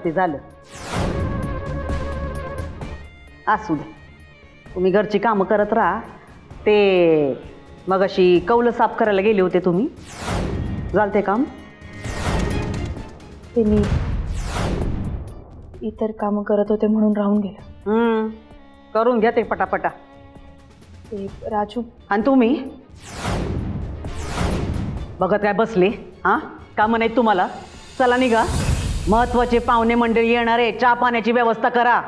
ते झालं. असू दे, तुम्ही घरची कामं करत राहा. ते मग अशी कौलं साफ करायला गेले होते तुम्ही, झालं ते काम? ते मी इतर कामं करत होते म्हणून राहून गेलं. करून घ्या ते पटापटा. ते राजू आणि तुम्ही बघत काय बसले? हां, कामं नाहीत तुम्हाला? चला निघा, महत्वाचे पाहुणे मंडळी येणार आहे, चहा पाण्याची व्यवस्था करा.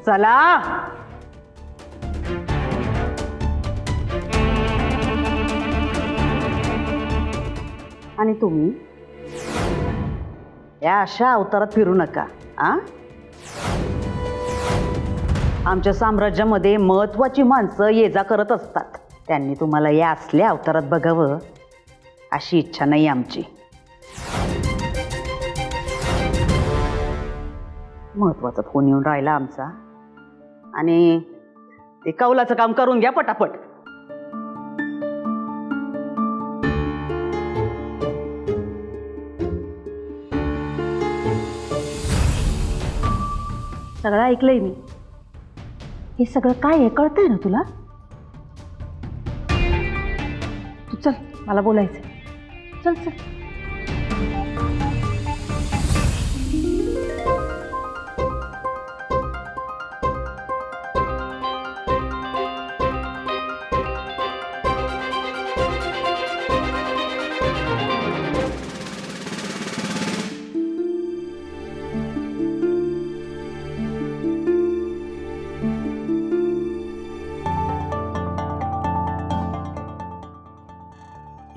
चला. आणि तुम्ही या अशा अवतारात फिरू नका. आमच्या साम्राज्यामध्ये महत्वाची माणसं ये जा करत असतात. त्यांनी तुम्हाला या असल्या अवतारात बघावं अशी इच्छा नाही आमची. महत्वाचा फोन येऊन राहिला आमचा, आणि ते कौलाचं काम करून घ्या पटापट. सगळं ऐकलंय मी. हे सगळं काय आहे कळतंय ना तुला? तू चल, मला बोलायचं. चल चल.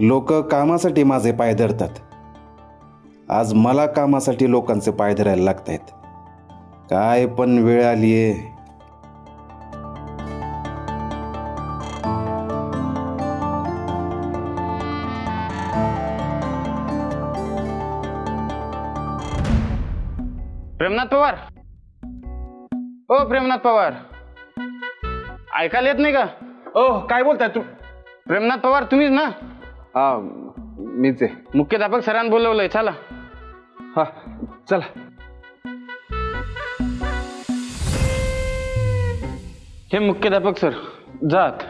लोक कामासाठी माझे पाय धरतात. आज मला कामासाठी लोकांचे पाय धरायला लागत आहेत. काय पण वेळ आलीये. प्रेमनाथ पवार, ओ प्रेमनाथ पवार, ऐकायला येत नाही का? ओ काय बोलताय तू? प्रेमनाथ पवार तुम्हीच ना? हा मीच आहे. मुख्याध्यापक सरांनी बोलवलंय, चला. हा चला. हे मुख्याध्यापक सर जात.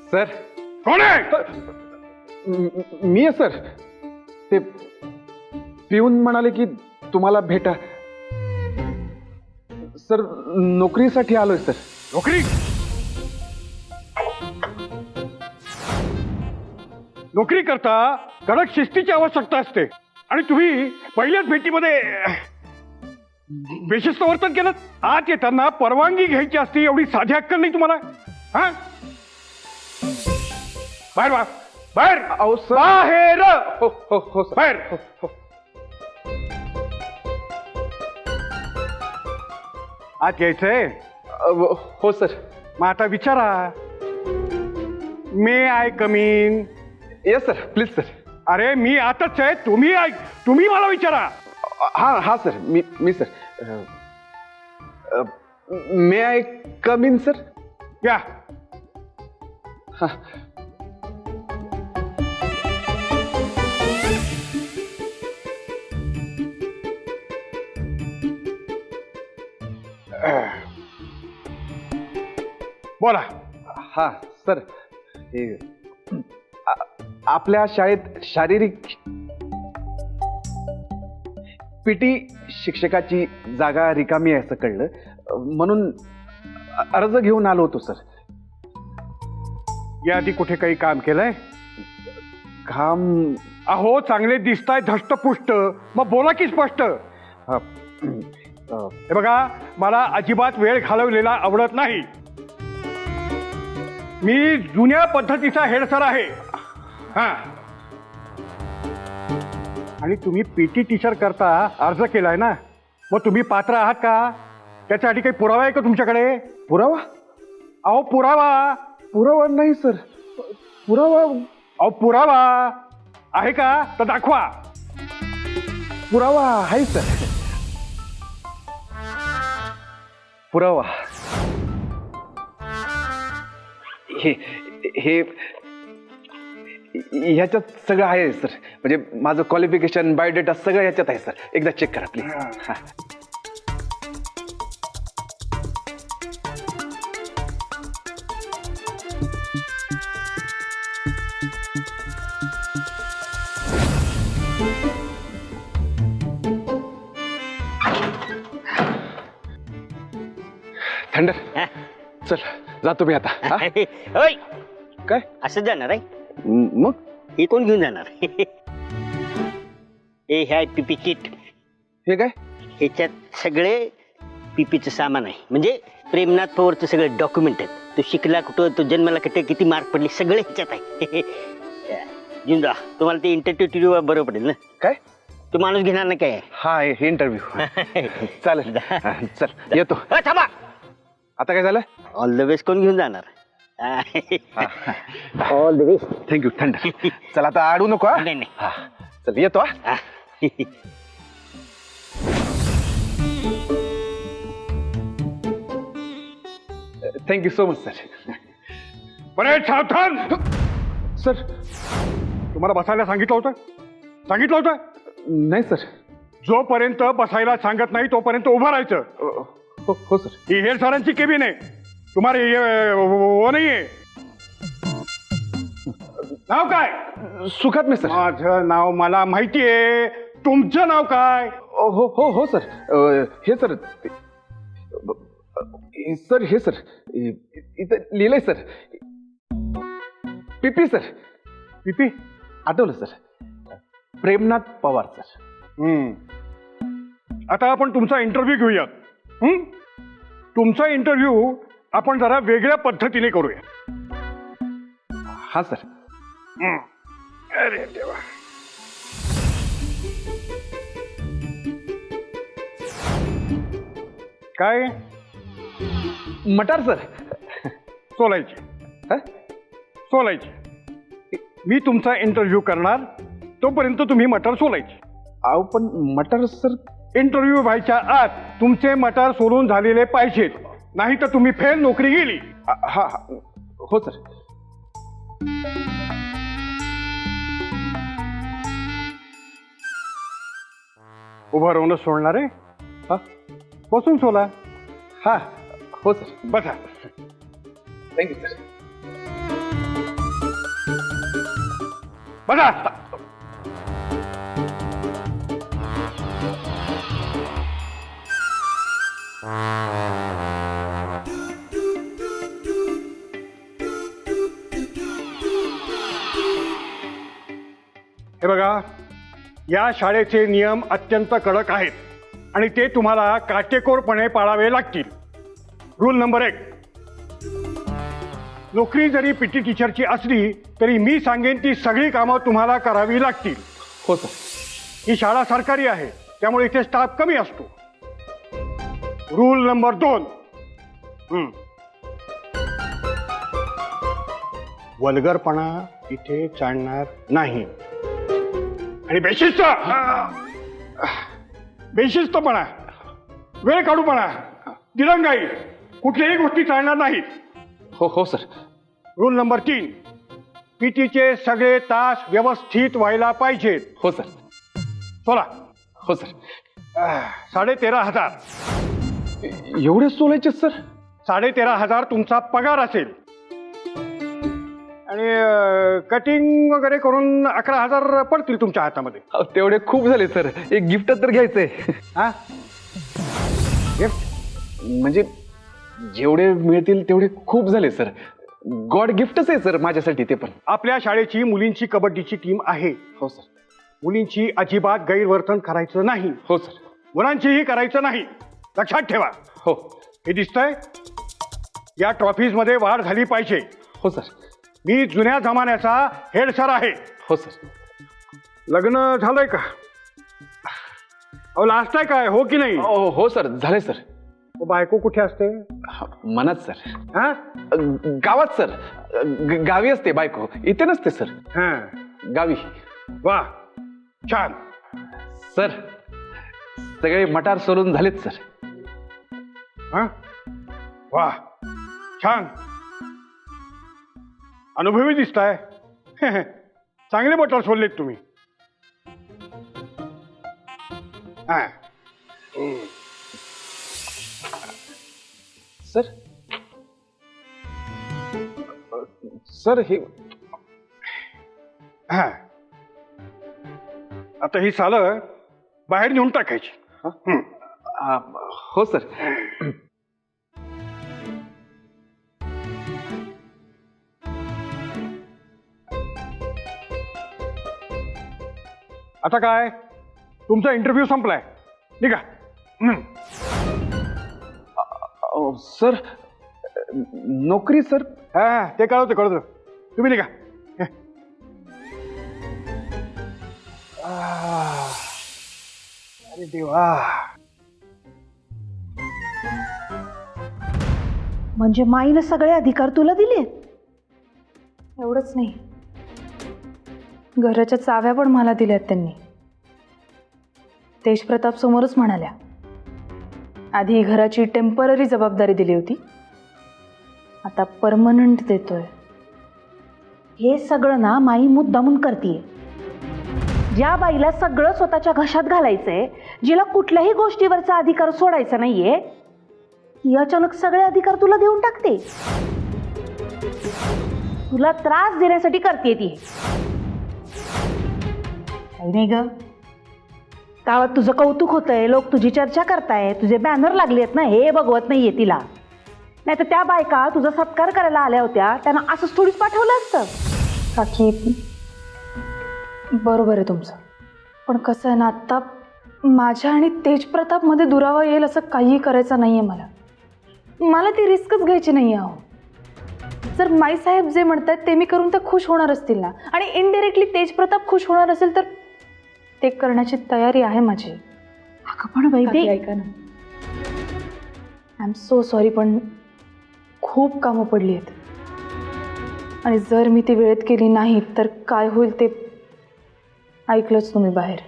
सर कोण आहे? मी आहे सर. ते पिऊन म्हणाले की तुम्हाला भेटा. सर नोकरीसाठी आलोय सर. नोकरी? नोकरी करता कडक शिस्तीची आवश्यकता असते, आणि तुम्ही पहिल्याच भेटीमध्ये बेशिस्त वर्तन केलं. आत येताना परवानगी घ्यायची असते, एवढी साधी अक्कल नाही तुम्हाला? हा, बाहेर वा, बाहेर. अहो सर. बाहेर. हो हो हो सर. बाहेर. हो. आत यायचंय? हो सर. मग आता विचारा. May I come in? Yes sir, please sir. अरे मी आताच आहे, तुम्ही मला विचारा. हा हा सर. मी sir. May I come in sir? या. हा. बोला. हा सर, हे आपल्या शाळेत शारीरिक पीटी शिक्षकाची जागा रिकामी आहे असं कळलं, म्हणून अर्ज घेऊन आलो होतो सर. याआधी कुठे काही काम केलंय? काम? अहो चांगले दिसताय धष्टपुष्ट, मग बोला की स्पष्ट. हे बघा, मला अजिबात वेळ घालवलेला आवडत नाही. मी जुन्या पद्धतीचा हेड सर आहे. हा, आणि तुम्ही पीटी टीचर करता अर्ज केलाय ना, मग तुम्ही पात्र आहात का? त्याच्यासाठी काही पुरावा आहे का तुमच्याकडे? पुरावा? अहो पुरावा. पुरावा नाही सर. पुरावा अहो पुरावा आहे का तर दाखवा. पुरावा आहे सर. पुरावा हे हे ह्याच्यात सगळं आहे सर. म्हणजे माझं क्वालिफिकेशन बायोडेटा सगळं ह्याच्यात आहे सर. एकदा चेक करा प्लीज. हां. थंडर चल जातो मी आता. हा? होय काय असं जाणार आहे. मग हे कोण घेऊन जाणार? हे ह्या पीपी किट. हे काय ह्याच्यात सगळे पीपीचं सामान आहे. म्हणजे प्रेमनाथ पवारचं सगळे डॉक्युमेंट आहेत. तो शिकला कुठं, तो जन्माला कुठे, किती मार्क पडले, सगळे ह्याच्यात आहे. घेऊन जा. तुम्हाला ते इंटरव्ह्यू बरं पडेल ना. काय तो माणूस घेणार ना काय. हा हे इंटरव्ह्यू. चालेल चल येतो. थांबा. आता काय झालं. ऑल द बेस्ट कोण घेऊन जाणार? All the best. Thank you thunder. चल आता अडू नको. हा? नाही नाही. हा चल येतो. हा थँक्यू सो मच सर. बरे सावधान. सर तुम्हाला बसायला सांगितलं होतं. सांगितलं होतं. नाही सर. जोपर्यंत बसायला सांगत नाही तोपर्यंत उभं राहायचं. हो सर. ही हेड सरांची केबिन आहे. तुम्हाला वो नाहीये. नाव काय? सुखात मी सर. माझं नाव मला माहितीये. तुमचं नाव काय? हो हो हो सर. हे सर सर हे सर इथं लिहिलंय सर. पीपी सर. पीपी. आठवलं सर. प्रेमनाथ पवार सर. आता आपण तुमचा इंटरव्ह्यू घेऊयात. तुमचा इंटरव्ह्यू आपण जरा वेगळ्या पद्धतीने करूया. हा सर. अरे देवा. काय मटार सर. सोलायची. हा? सोलायची. मी तुमचा इंटरव्ह्यू करणार तोपर्यंत तुम्ही मटार सोलायची. अहो पण मटार सर. इंटरव्ह्यू व्हायच्या आत तुमचे मटार सोलून झालेले पाहिजेत. नाही तर तुम्ही फेल, नोकरी गेली. हा हो सर. उभं राहूनच सोडणार आहे. हा बसून सोला. हा हो सर. बसा. Thank you sir. बसा. हे बघा, या शाळेचे नियम अत्यंत कडक आहेत आणि ते तुम्हाला काटेकोरपणे पाळावे लागतील. Rule number 1. नोकरी जरी पीटी टीचरची असली तरी मी सांगेन ती सगळी कामं तुम्हाला करावी लागतील. हो सर. ही शाळा सरकारी आहे त्यामुळे इथे स्टाफ कमी असतो. Rule number 2. वल्गरपणा इथे चालणार नाही. आणि बेशिस्तपणा, वेळ काढूपणा, दिरंगाई कुठल्याही गोष्टी चालणार नाहीत. हो हो सर. Rule number 3. पीटीचे सगळे तास व्यवस्थित व्हायला पाहिजेत. हो सर. चला. हो सर. 13,500. एवढे सोलायचे सर. 13,500 तुमचा पगार असेल. आणि कटिंग वगैरे करून 11,000 पडतील तुमच्या हातामध्ये. तेवढे खूप झाले सर. एक गिफ्ट तर घ्यायचंय. हा. म्हणजे जेवढे मिळतील तेवढे खूप झाले सर. गॉड गिफ्टच आहे सर माझ्यासाठी ते पण. आपल्या शाळेची मुलींची कबड्डीची टीम आहे. हो सर. मुलींची अजिबात गैरवर्तन करायचं नाही. हो सर. मुलांचीही करायचं नाही. लक्षात ठेवा. हो. हे दिसतंय. या ट्रॉफीजमध्ये वाढ झाली पाहिजे. हो सर. मी जुन्या जमान्याचा हेड सर आहे. हो सर. लग्न झालंय का? अहो लास्ट आहे काय, हो की नाही? हो सर झाले सर. बायको कुठे असते? मनात सर. हा गावात सर. गावी असते बायको, इथे नसते सर. हा गावी. वा छान. सर सगळे मटार सोलून झालेत सर. हा वा छान. अनुभवी दिसताय. चांगले मटर सोडलेत तुम्ही. हा सर सर हे हा आता ही सालं बाहेर नेऊन टाकायची. हं. हो सर. आता काय तुमचा इंटरव्ह्यू संपलाय. निघा. हं. सर नोकरी सर. हा ते कळवतो. तुम्ही निघा. अरे देवा. म्हणजे माईनं सगळे अधिकार तुला दिले? एवढंच नाही, घराच्या चाव्या पण मला दिल्यात त्यांनी. तेजप्रताप समोरच म्हणाल्या, आधी घराची टेम्पररी जबाबदारी दिली होती, आता परमनंट देतोय. हे सगळं ना माई मुद्दामून करतीये. ज्या बाईला सगळं स्वतःच्या घशात घालायचंय, जिला कुठल्याही गोष्टीवरचा अधिकार सोडायचा नाहीये, ती अचानक सगळे अधिकार तुला देऊन टाकते. तुला त्रास देण्यासाठी करते ती. काही नाही ग, गावात तुझं कौतुक होतंय, लोक तुझी चर्चा करताय, तुझे बॅनर लागलेत ना, हे बघवत नाहीये तिला. नाही तर त्या बायका तुझा सत्कार करायला आल्या होत्या, त्यांना असंच थोडीच पाठवलं असतं. काकी बरोबर आहे तुमचं, पण कसं आहे ना, आत्ता माझ्या आणि तेजप्रतापमध्ये दुरावा येईल असं काहीही करायचं नाही आहे मला ती रिस्कच घ्यायची नाही आहे. अहो, जर माईसाहेब जे म्हणतात ते मी करून तर खुश होणार असतील ना, आणि इनडिरेक्टली तेजप्रताप खुश होणार असेल तर ते करण्याची तयारी आहे माझी. अगं पण बाई काकी, ऐका ना, आय एम सो सॉरी, पण खूप कामं पडली आहेत, आणि जर मी ती वेळेत केली नाही तर काय होईल ते ऐकलंच तुम्ही बाहेर.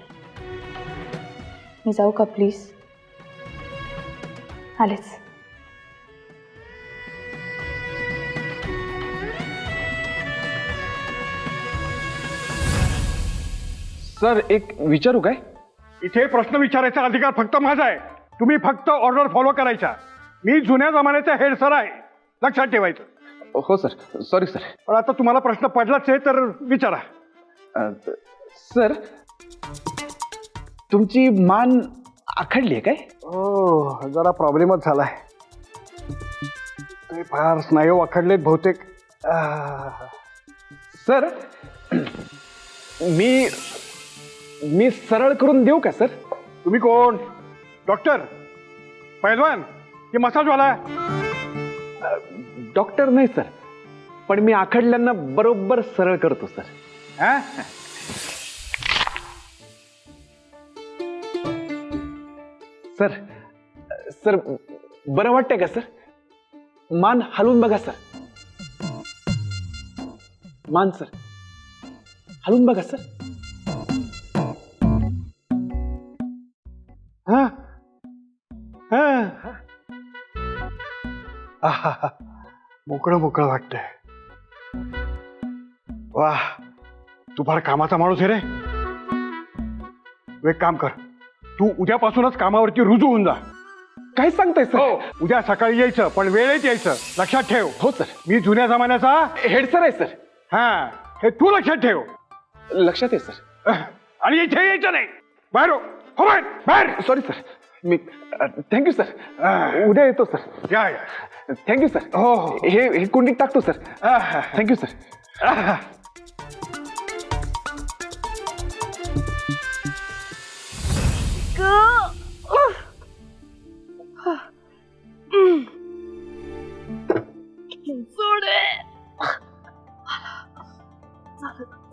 मी जाऊ का प्लीज? आलेच. सर एक विचारू काय? इथे प्रश्न विचारायचा अधिकार फक्त माझा आहे. तुम्ही फक्त ऑर्डर फॉलो करायचा. मी जुन्या जमान्याचा हेड सर आहे, लक्षात ठेवायचं. हो सर. Sorry sir. पण आता तुम्हाला प्रश्न पडलाच आहे तर विचारा. सर तुमची मान आखडली आहे काय? हो, जरा प्रॉब्लेमच झालाय. ते फार स्नायू आखडलेत बहुतेक. सर मी सरळ करून देऊ का सर? तुम्ही कोण? डॉक्टर, पैलवान की मसाजवाला? डॉक्टर नाही सर, पण मी आखडल्यांना बरोबर सरळ करतो सर. हा? सर सर बरं वाटतंय का सर? मान हलवून बघा सर. मान सर हलवून बघा सर. हा? हा? आहा, मोकळं मोकळं वाटतंय. वाह, तू फार कामाचा माणूस आहे रे. तू एक काम कर, तू उद्यापासूनच कामावरती रुजू होऊन जा. काय सांगताय हो, सर? उद्या सकाळी यायचं, पण वेळेत यायचं. लक्षात ठेव. हो सर. मी जुन्या जमान्याचा हेड सर आहे सर. हा, हे तू लक्षात ठेव. लक्षात आहे सर. आणि इथे यायचं नाही. बाहेर हो. हो, बाहेर बाहेर. Sorry sir. मी थँक्यू सर. उद्या येतो सर. या या. Thank you sir. हो हो. हे कुंडीत टाकतो सर. Thank you sir.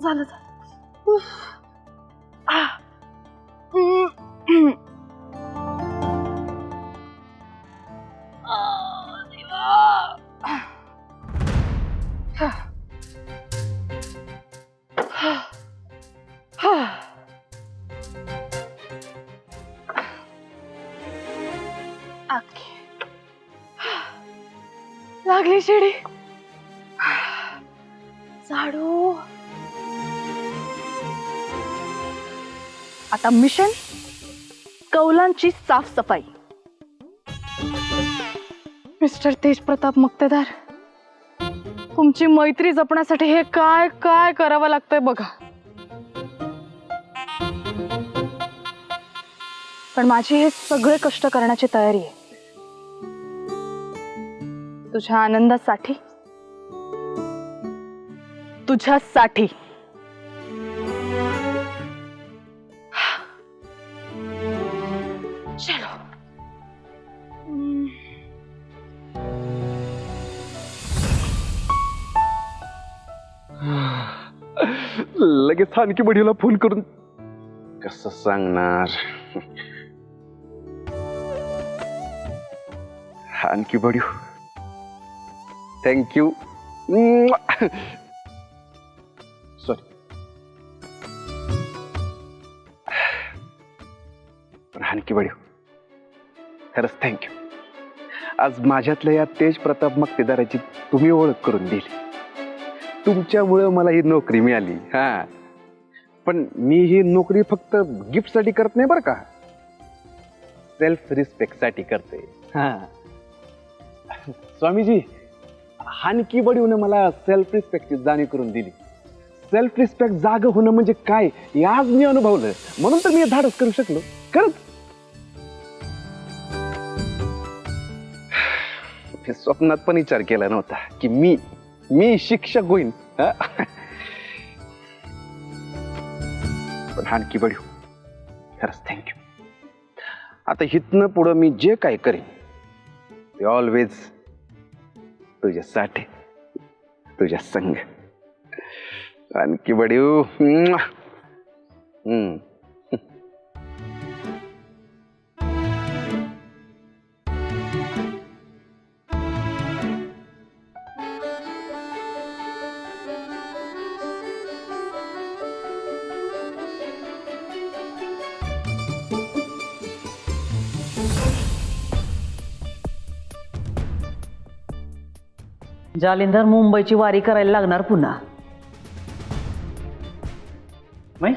झालं. लागली शिडी. झाडू. आता मिशन कौलांची साफसफाई. मिस्टर तेज प्रताप मक्तेदार, तुमची मैत्री जपण्यासाठी हे काय काय करावं लागतंय बघा. पण माझी हे सगळे कष्ट करण्याची तयारी आहे तुझ्या आनंदासाठी, तुझ्यासाठी. चलो. लगेच आणखी बडीला फोन करून कसं सांगणार? आणखी बडी थँक्यू. सॉरी. पण आणखी बडी खरंच थँक्यू. आज माझ्यातल्या या तेज प्रताप मक्तेदाराची तुम्ही ओळख करून दिली. तुमच्यामुळं मला ही नोकरी मिळाली. हा, पण मी ही नोकरी फक्त गिफ्टसाठी करत नाही बरं का, सेल्फ रिस्पेक्टसाठी करते. हा, स्वामीजी, हानकी बडीवनं मला सेल्फ रिस्पेक्टची जाणीव करून दिली. सेल्फ रिस्पेक्ट जाग होणं म्हणजे काय हे आज मी अनुभवलं, म्हणून तर मी हे धाडस करू शकलो. खरंच हे स्वप्नात पण विचार केला नव्हता की मी शिक्षक होईन. पण हानकी बडीव खरंच थँक्यू. आता इथनं पुढं मी जे काय करेन ते ऑलवेज तुझ्यासाठी, तुझ्या संग. आणखी बडीव. जालिंदर, मुंबईची वारी करायला लागणार पुन्हा. नाही,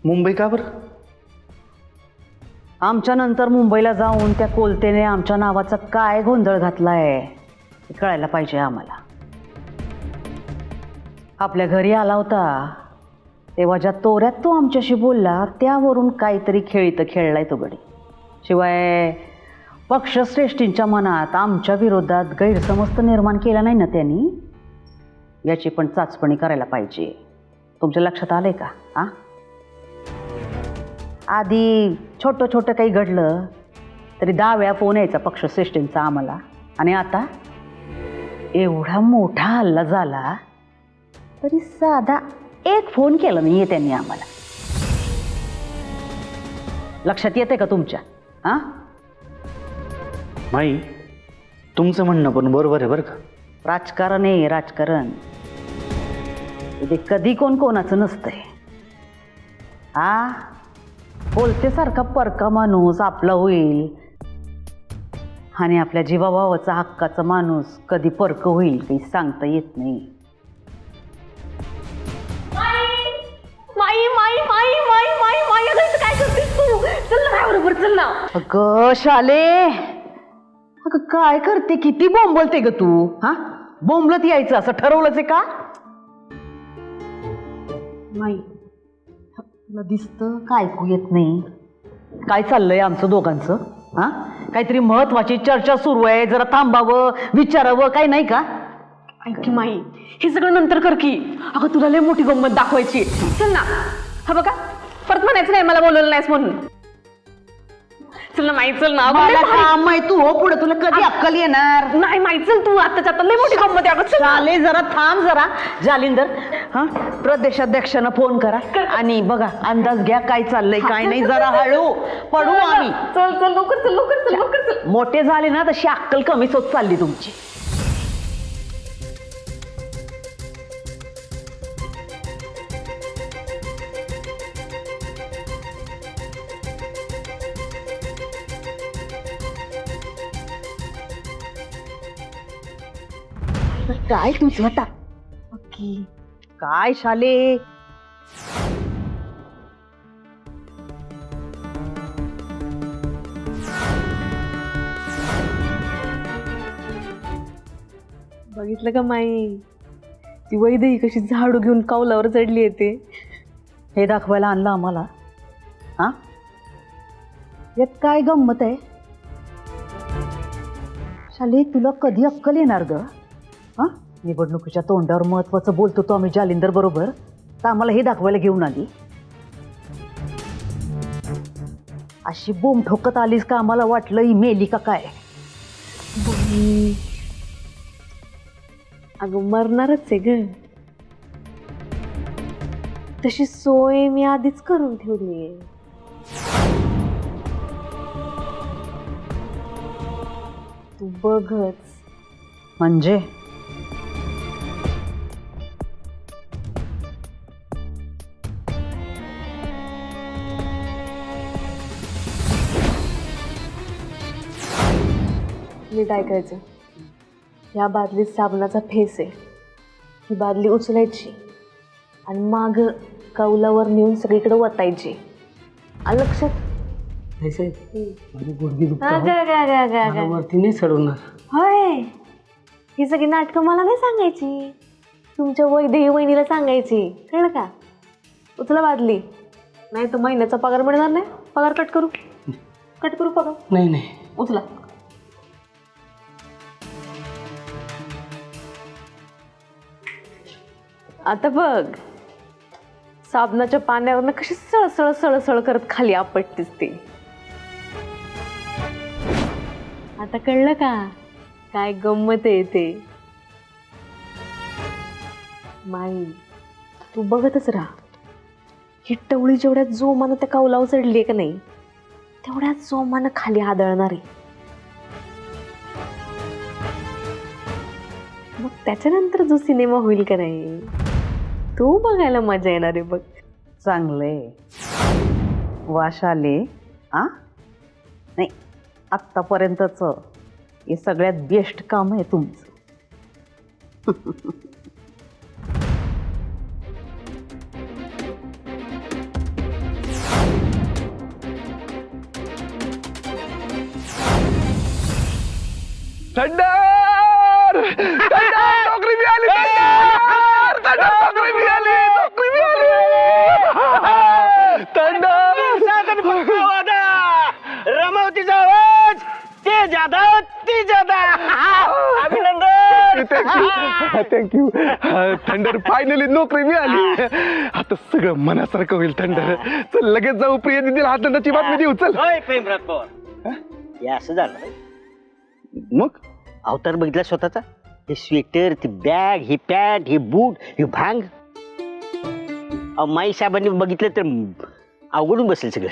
मुंबई का बरं? आमच्या नंतर मुंबईला जाऊन त्या कोलतेने आमच्या नावाचा काय गोंधळ घातलाय हे कळायला पाहिजे आम्हाला. आपल्या घरी आला होता तेव्हा ज्या तोऱ्यात तो आमच्याशी बोलला त्यावरून काहीतरी खेळीत खेळलाय तो गडी. शिवाय पक्षश्रेष्ठींच्या मनात आमच्या विरोधात गैरसमज निर्माण केला नाही ना त्यांनी, याची पण चाचपणी करायला पाहिजे. तुमच्या लक्षात आलंय का? हा, आधी छोटं छोटं काही घडलं तरी 10 वेळा फोन यायचा पक्षश्रेष्ठींचा आम्हाला, आणि आता एवढा मोठा हल्ला झाला तरी साधा एक फोन केला नाहीये त्यांनी आम्हाला. लक्षात येते का तुमच्या? हा, माई, तुमचं म्हणणं पण बरोबर आहे बरं का. राजकारण आहे राजकारण. ते कधी कोण कोणाचं नसतंय. हा, बोलतेसारखा परका माणूस आपला होईल आणि आपल्या जीवाभावाचा हक्काचा माणूस कधी परक होईल काही सांगता येत नाही. काय करतेस तू? चल ना बरोबर, चल ना. अगं शाले, अगं काय करते? किती बोंबलते ग तू? हा, बोंबलत यायचं असं ठरवलंच आहे का? नाही, तुला दिसतं का ऐकू येत नाही? काय चाललंय आमचं दोघांचं? हा, काहीतरी महत्वाची चर्चा सुरू आहे, जरा थांबावं, विचारावं, काय नाही का? ऐक की माई, हे सगळं नंतर कर की. अगं तुला लय मोठी गंमत दाखवायची. चल ना. हा बघा, परत म्हणायचं नाही मला बोलवलं नाहीस म्हणून. चल ना माई, चल ना. मला काम आहे, तू हो पुढे, तुला कधी अक्कल येणार? नाही माई, चल तू. आताच्या आता लय मोठी गंमत आहे. चाले, जरा थांब जरा. जालिंदर, हा, प्रदेशाध्यक्षांना फोन करा आणि बघा अंदाज घ्या काय चाललंय काय नाही. जरा हळू पडू आम्ही. चल चल, लवकर चल, लवकर चल, लवकर चल. मोठे झाले ना तशी अक्कल कमीच होत चालली तुमची. काय तुझं आता ओके काय शाले बघितलं का माई ती वैदेही कशी झाडू घेऊन कौलावर चढली येते. हे दाखवायला आणलं आम्हाला हा यात काय गंमत आहे शाले तुला कधी अक्कल येणार ग हा निवडणुकीच्या तोंडावर महत्वाचं बोलतो तो आम्ही जालिंदर बरोबर तर आम्हाला हे दाखवायला घेऊन आली अशी बोंब ठोकत आलीस का आम्हाला वाटलं ही मेली का काय अगं मरणारच आहे ग. तशी सोय मी आधीच करून ठेवली आहे. तू बघच. म्हणजे नीट ऐकायचं. या बादलीत साबणाचा फेस आहे. ही बादली उचलायची आणि माग कौलावर नेऊन सगळीकडे वतायची. आलं लक्षात? वरती नाही चढवणार. होय ही सगळी नाटकं मला नाही सांगायची तुमच्या वैदेही वहिनीला सांगायची कळलं का. उचला बादली नाही तर महिन्याचा पगार मिळणार नाही. पगार कट करू पगार. नाही नाही उचला. आता बघ साबणाच्या पाण्यावरनं कशी सळसळ सळसळ करत खाली आपटतीस ती. आता कळलं का काय गंमत आहे ते. माई तू बघतच राहा. ही टवळी जेवढ्या जोमानं त्या कौलावर चढली आहे का नाही तेवढ्या जोमानं खाली आदळणार आहे. मग त्याच्यानंतर जो सिनेमा होईल का नाही तो बघायला मजा येणार आहे बघ. चांगलंय वाशाले आ नाही आत्तापर्यंतच हे सगळ्यात बेस्ट काम आहे तुमचं. थंडर नोकरी मिळाली. नोकरी मिळाली. रमावतीचा आवाज ते जादा ती जादा. अभिनंदन. थँक्यू. थंडर फायनली नोकरी मिळाली. आता सगळं मनासारखं होईल. थंडर चल लगेच जाऊ. प्रिया दिदीला आनंदाची बातमी देऊ. चल. होय प्रेमराज पवार हे असं झालं. मग अवतार बघितला स्वतःचा. हे स्वेटर ती बॅग ही पॅन्ट हे बूट हे भांग. माई साहेबांनी बघितलं तर अवघडून बसेल सगळं.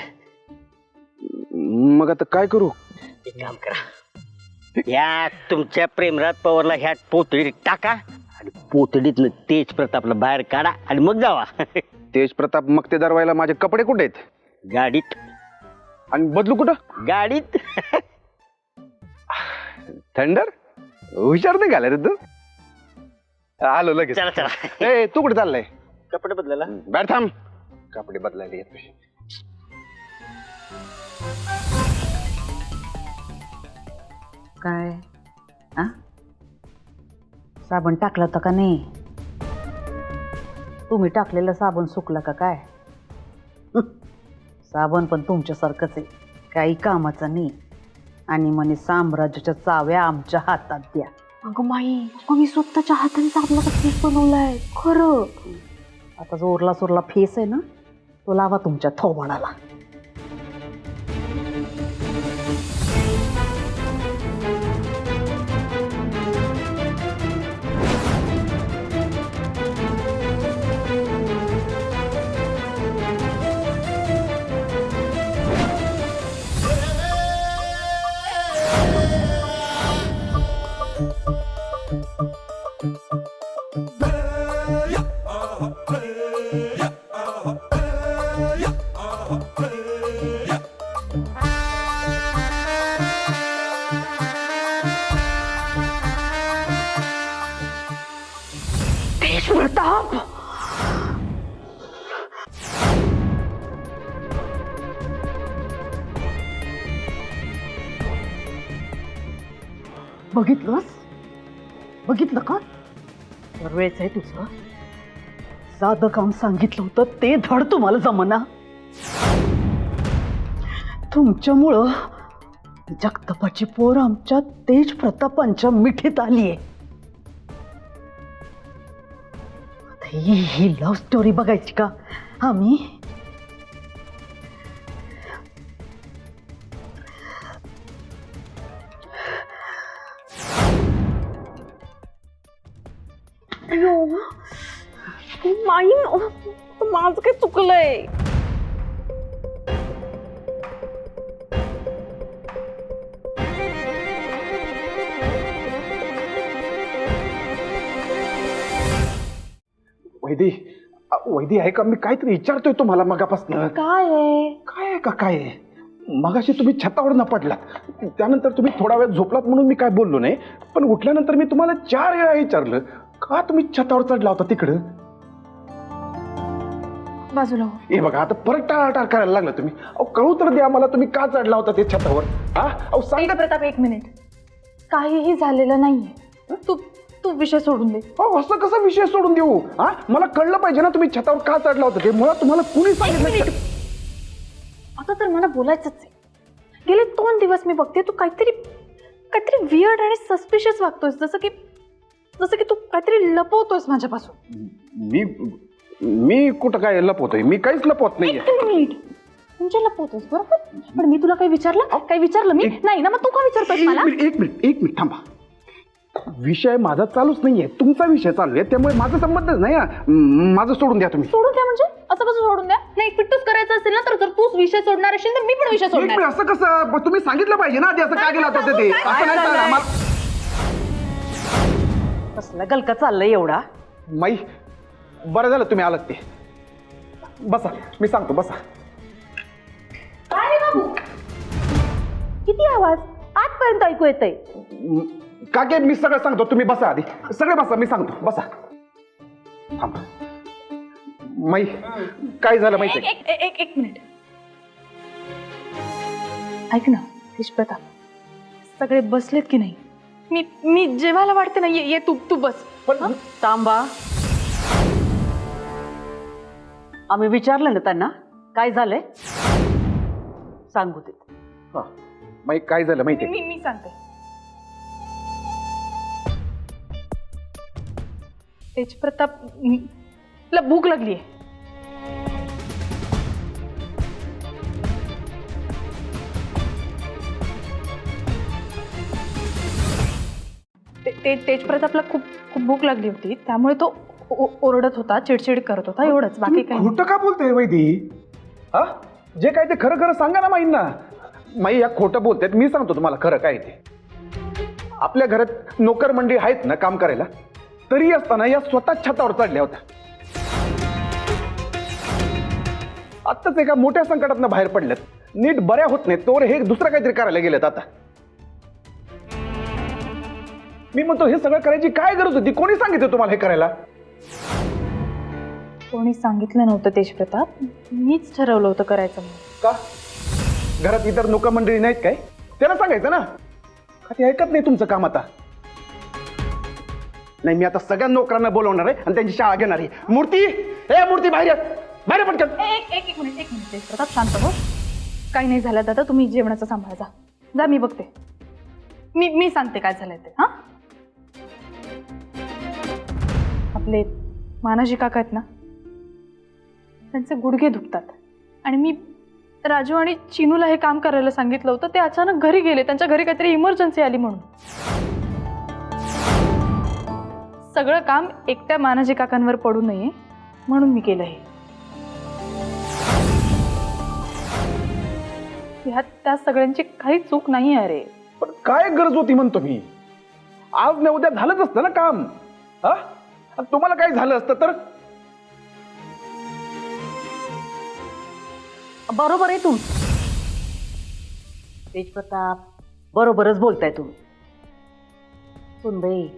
मग आता काय करू. एक काम करा या तुमच्या प्रेमराज पवारला ह्या पोतडीत टाका आणि पोतडीतनं तेज प्रतापला बाहेर काढा आणि मग जावा. तेज प्रताप मक्तेदार व्हायला माझे कपडे कुठे आहेत. गाडीत. आणि बदलू कुठं. गाडीत. थंडर हुशार नाही घाला रे तू. आलो लगेच. चला चला. ए तू कुठे चाललाय. कपडे बदलायला. बाहेर थांब. कपडे बदलायला येत. काय आ साबण टाकला होता का नाही. तुम्ही टाकलेला साबण सुकला का काय. साबण पण तुमच्यासारखंच आहे काही कामाचा नाही. आणि म्हणे साम्राज्याच्या चाव्या आमच्या हातात द्या. अगं माई अगं मी स्वतःच्या हाताने साबणाचा फेस बनवलाय खरं. आता जो उरला सुरला फेस आहे ना तो लावा तुमच्या थोबाडाला. प्रताप, बघितलं का? वेळच आहे तुझं. साधं काम सांगितलं होतं ते धड तुम्हाला जमना. तुमच्यामुळं जगदपाची पोर आमच्या तेज प्रतापांच्या मिठीत आलीये. आता ही लव्ह स्टोरी बघायची का आम्ही? माई माझं काय चुकलंय? वैदी वैदी आहे का? मी काहीतरी विचारतोय तुम्हाला मगापासून. काय आहे? काय आहे का काय आहे? मगाशी तुम्ही छतावर न पडलात, त्यानंतर तुम्ही थोडा वेळ झोपलात म्हणून मी काय बोललो नाही, पण उठल्यानंतर मी तुम्हाला 4 वेळा विचारलं का तुम्ही छतावर चढला होता तिकडं. बाजूला हो. हे बघा आता परत टाळाटाळ करायला लागला तुम्ही. अहो कळू तर द्या मला, तुम्ही का चढला होता ते छतावर? हा अहो सांगा. प्रताप, 1 मिनिट. काहीही झालेलं नाहीये. तू विषय सोडून दे. अहो असं कसा विषय सोडून देऊ? हा मला कळलं पाहिजे ना तुम्ही छतावर का चढला होता ते. मला तुम्हाला कुणी सांगितलं? आता तर मला बोलायचंच आहे. गेले 2 दिवस मी बघते तू काहीतरी वियर्ड आणि सस्पिशियस वागतोयस, जसं की तू काहीतरी लपवतोयस माझ्यापासून. मी कुठं काय लपवतोय? मी काहीच लपवत नाहीये. 1 मिनिट. म्हणजे लपवतोयस बरोबर, पण मी तुला काही विचारलं मी नाही ना, मग तू का विचारतोयस मला? एक मिनिट थांबा. विषय माझा चालूच नाहीये, तुमचा विषय चालू आहे, त्यामुळे माझा संबंधच नाही. माझं सोडून द्या तुम्ही. सोडून द्या म्हणजे? असं कसं सोडून द्या? नाही, पिट्टूच करायचं असेल ना, तर जर तूच विषय सोडणार असेल तर मी पण विषय एक सोडणार. मिनिट, असं कसं? तुम्ही सांगितलं पाहिजे ना आधी, असं काय केलं होतं ते. असं नाही चालणार आम्हाला. कसला गलका चाललंय एवढा? माई बरं झालं तुम्ही आलात ते. बसा, मी सांगतो, बसा. किती आवाज आजपर्यंत ऐकू येतंय? काके मी सगळं सांगतो, तुम्ही बसा आधी. सगळे बसा, मी सांगतो, बसा. थांबा. माई काय झालं माहिती आहे? एक मिनिट. ऐक ना तेज प्रताप, सगळे बसलेत की नाही? मी जेवायला वाटते ना, ये तू बस. पण तांबा, आम्ही विचारलं ना त्यांना काय झालंय, सांगू दे. हा, माई काय झालं माहिती आहे? मी सांगते. तेज प्रताप, ला भूक लागली आहे. तेज प्रतापला खूप भूक लागली होती, त्यामुळे तो ओरडत होता, चिडचिड करत होता, एवढंच. बाकी काही खोटं का बोलतोय वैदी? हा, जे काय ते खरं खरं सांगा ना माईंना. माई या खोटं बोलतायत, मी सांगतो तुम्हाला खरं काय ते. आपल्या घरात नोकर मंडळी आहेत ना काम करायला, तरी असताना या स्वतः छतावर चढल्या होत्या. आत्ताच एका मोठ्या संकटातनं बाहेर पडल्यात, नीट बऱ्या होत नाहीत तोवर हे दुसरं काहीतरी करायला गेलेत. आता मी म्हणतो हे सगळं करायची काय गरज होती? कोणी सांगितलं तुम्हाला हे करायला? कोणी सांगितलं नव्हतं तेज प्रताप, मीच ठरवलं होतं करायचं म्हणून. का? घरात इतर नोकर मंडळी नाहीत काय? त्याला सांगायचं ना. का ते ऐकत नाही तुमचं काम? आता नाही, मी आता सगळ्या नोकरांना बोलवणार आहे आणि त्यांची शाळा घेणार आहे. मूर्ती, ए मूर्ती, बाहेर बाहेर पटकन. एक मिनिट तेज प्रताप, शांत हो. काही नाही झालं दादा, तुम्ही जेवणाचा सांभाळ. जा मी बघते. मी सांगते काय झालंय ते. हा, आपले मानाजी काका आहेत ना, त्यांचे गुडघे दुखतात आणि मी राजू आणि चिनूला हे काम करायला सांगितलं होतं. ते अचानक घरी गेले, त्यांच्या घरी काहीतरी इमर्जन्सी आली म्हणून. सगळं काम एकट्या मानाजी काकांवर पडू नये म्हणून मी केलं हे. ह्यात त्या सगळ्यांची काही चूक नाही आहे रे. पण काय गरज होती म्हणतो मी? आज न उद्या झालंच असतं ना काम. हा, तुम्हाला काय झालं असतं तर? बरोबर आहे तू तेज प्रताप, बरोबरच बोलताय तुम्ही. सुनबाई,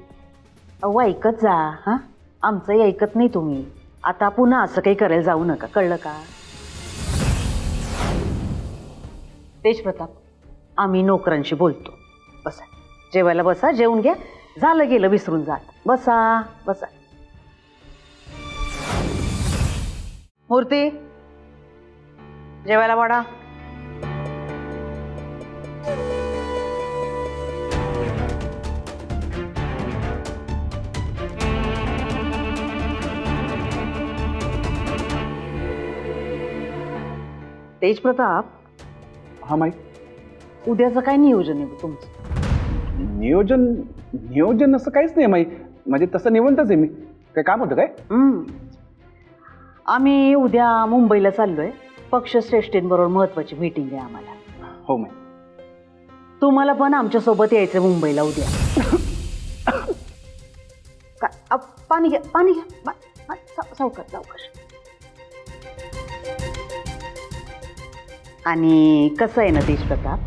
अहो ऐकत जा. हा, आमचंही ऐकत नाही तुम्ही. आता पुन्हा असं काही करायला जाऊ नका, कळलं का? तेजप्रताप, आम्ही नोकरांशी बोलतो. बसा, जेवायला बसा, जेवून घ्या. झालं गेलं विसरून जा. बसा बसा. मूर्ती, जेवायला वाढा. तेजप्रताप, हा माई. उद्याचं काय नियोजन आहे तुमचं? नियोजन असं काहीच नाही माई. म्हणजे तसं निवंतच आहे मी. काय काम होतं काय? आम्ही उद्या मुंबईला चाललोय. पक्षश्रेष्ठींबरोबर महत्वाची मीटिंग आहे आम्हाला. हो माई. तुम्हाला पण आमच्यासोबत यायचं मुंबईला उद्या. पाणी घ्या, पाणी घ्या. सावकाश सावकाश. आणि कसं आहे ना तेजप्रताप,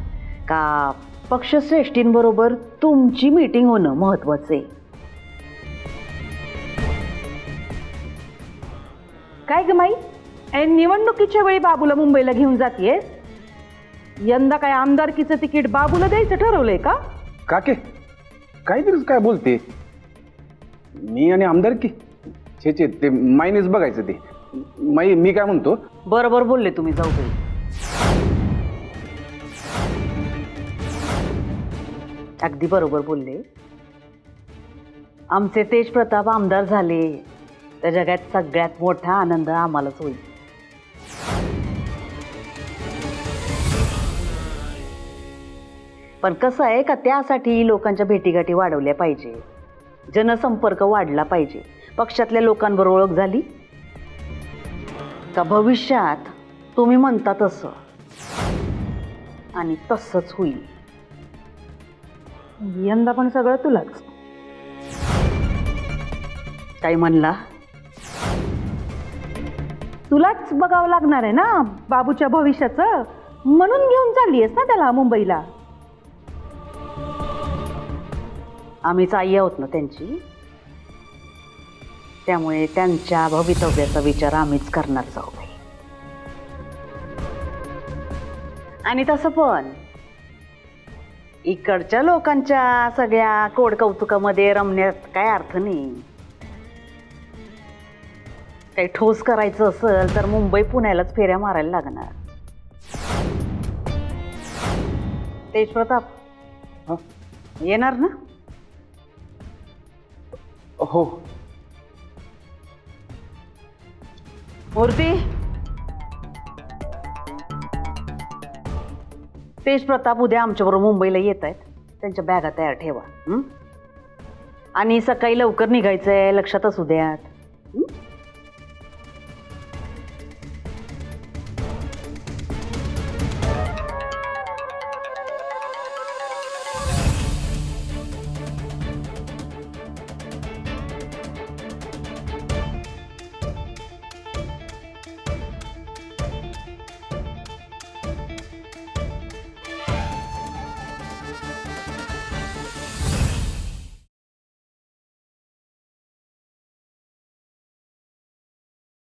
का पक्षश्रेष्ठींबरोबर तुमची मीटिंग होणं महत्वाचं आहे. काय ग माई, निवडणुकीच्या वेळी बाबूला मुंबईला घेऊन जातेस? यंदा काय आमदारकीचं तिकीट बाबूला द्यायचं ठरवलंय का? काके काहीतरीच काय बोलते. मी आणि आमदारकी छे ते मायनेच बघायचं ते. मी काय म्हणतो, बरोबर बोलले तुम्ही जाऊबाई. अगदी बरोबर बोलले. आमचे तेजप्रताप आमदार झाले तर जगात सगळ्यात मोठा आनंद आम्हालाच होईल. पण कसं आहे का, त्यासाठी लोकांच्या भेटीगाठी वाढवल्या पाहिजे, जनसंपर्क वाढला पाहिजे. पक्षातल्या लोकांबरोबर ओळख झाली का भविष्यात तुम्ही म्हणता तसं आणि तसंच होईल. यंदा पण सगळं तुलाच. काय म्हणला? तुलाच बघावं लागणार आहे ना बाबूच्या भविष्याचं, म्हणून घेऊन चालली आहेस ना त्याला मुंबईला. आम्हीच आई आहोत ना त्यांची, त्यामुळे त्यांच्या भवितव्याचा विचार आम्हीच करणार जाऊ. आणि तसं पण इकडच्या लोकांच्या सगळ्या कोड कौतुकामध्ये रमण्यात काय अर्थ नाही. काही ठोस करायचं असेल तर मुंबई पुण्यालाच फेऱ्या मारायला लागणार. तेजप्रताप येणार ना? हो. मूर्ती, तेजप्रताप उद्या आमच्याबरोबर मुंबईला येत आहेत. त्यांच्या बॅगा तयार ठेवा. आणि सकाळी लवकर निघायचंय, लक्षात असू द्यात.